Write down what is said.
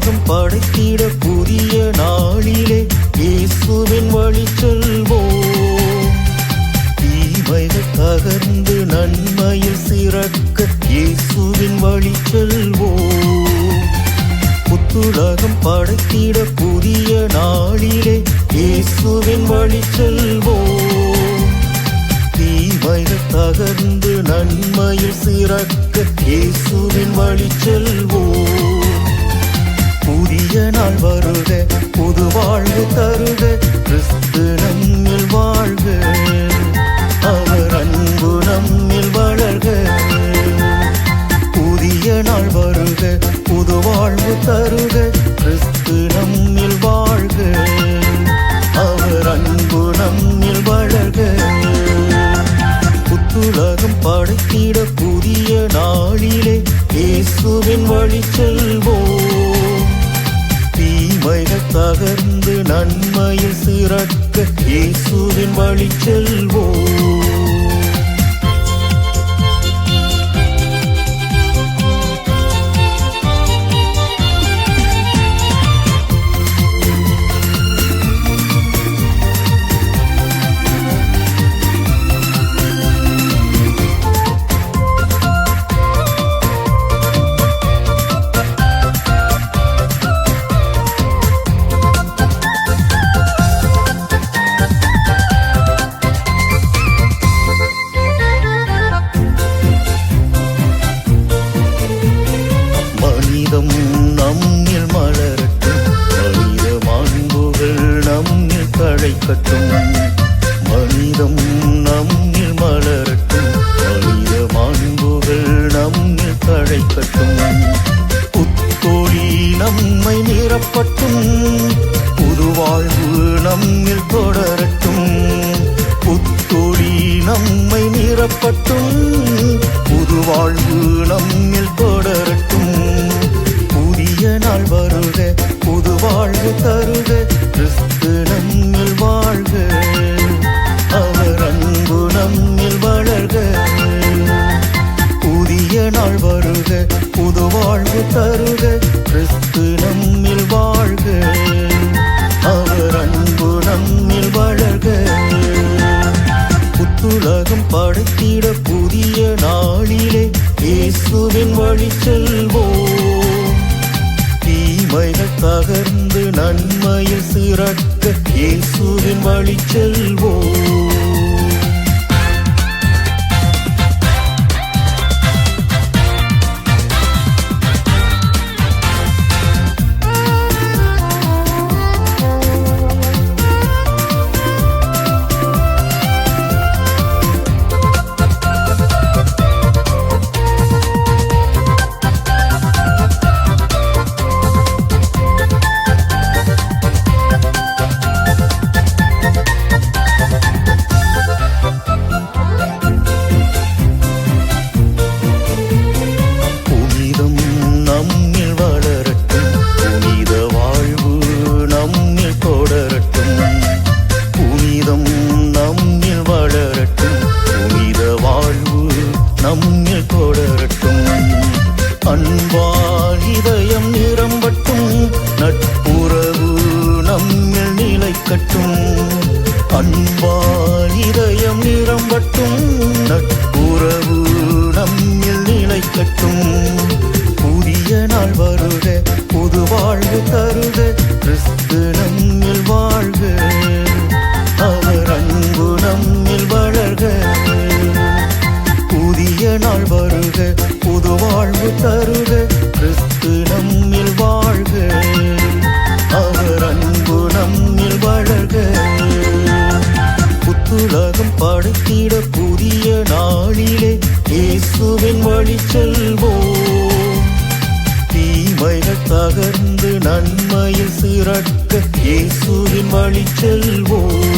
புத்துலகம் படைத்திட புதிய நாளிலே இயேசுவின் வழி செல்வோம். தீமைகள் தகர்ந்து நன்மையில் சிறக்க இயேசுவின் வழி செல்வோம். புத்துலகம் படைத்திட புதிய நாளிலே இயேசுவின் வழி செல்வோம். தீமைகள் தகர்ந்து நன்மையில் சிறக்க இயேசுவின் வழி செல்வோம். புதிய நாள் வருக, புது வாழ்வு தருக, கிறிஸ்து நம்மில் வாழ்க, அவர் அன்பு நம்மில் வளர்க. புதிய நாள் வருக, புது வாழ்வு தருக, கிறிஸ்து நம்மில் வாழ்க, அவர் அன்பு நம்மில் வளர்க. புத்துலகம் படைத்திட புதிய நாளிலே இயேசுவின் வழி செல்வோம். தீமைகள் தகர்ந்து நன்மையில் சிறக்க இயேசுவின் வழி செல்வோம். நம்மில் மலரட்டும், மனித மாண்புகள் நம்மில் தழைக்கட்டும். மனிதம் நம்மில் மலரட்டும், மனித மாண்புகள் நம்மில் தழைக்கட்டும். புத்தொளி நம்மை நிரப்பட்டும், புது வாழ்வு நம்மில் தொடரட்டும். புத்தொளி நம்மை நிரப்பட்டும், புது வாழ்வு நம்மில் தொடரட்டும். புதிய நாள் வருக, புது வாழ்வு தருக, கிறிஸ்து நம்மில் வாழ்க, அவர் அன்பு நம்மில் வளர்க. புதிய நாள் வருக, புது வாழ்வு தருக, கிறிஸ்து நம்மில் வாழ்க, அவர் அன்பு நம்மில் வளர்க. புத்துலகம் படைத்திட புதிய நாளிலே இயேசுவின் வழி செல்வோம். தீமைகள் தகர்ந்து நன்மையில் சிறக்க இயேசுவின் வழி செல்வோம். நம்மில் தொடரட்டும். அன்பால் இதயம் நிரம்பட்டும், நட்புறவு நம்மில் நிலைக்கட்டும். அன்பால் இதயம் நிரம்பட்டும், நட்புறவு நம்மில் நிலைக்கட்டும். புதிய நாள் வருக, புது வாழ்வு தருக, கிறிஸ்து நம்மில் வாழ்க, அவர் அன்பு நம்மில் வளர்க. புதிய நாள் வருக, புது வாழ்வு தருக, கிறிஸ்து நம்மில் வாழ்க, அவர் அன்பு நம்மில் வளர்க. புத்துலகம் படைத்திட புதிய நாளிலே இயேசுவின் வழி செல்வோம். தீமைகள் தகர்ந்து நன்மையில் சிறக்க இயேசுவின் வழி செல்வோம்.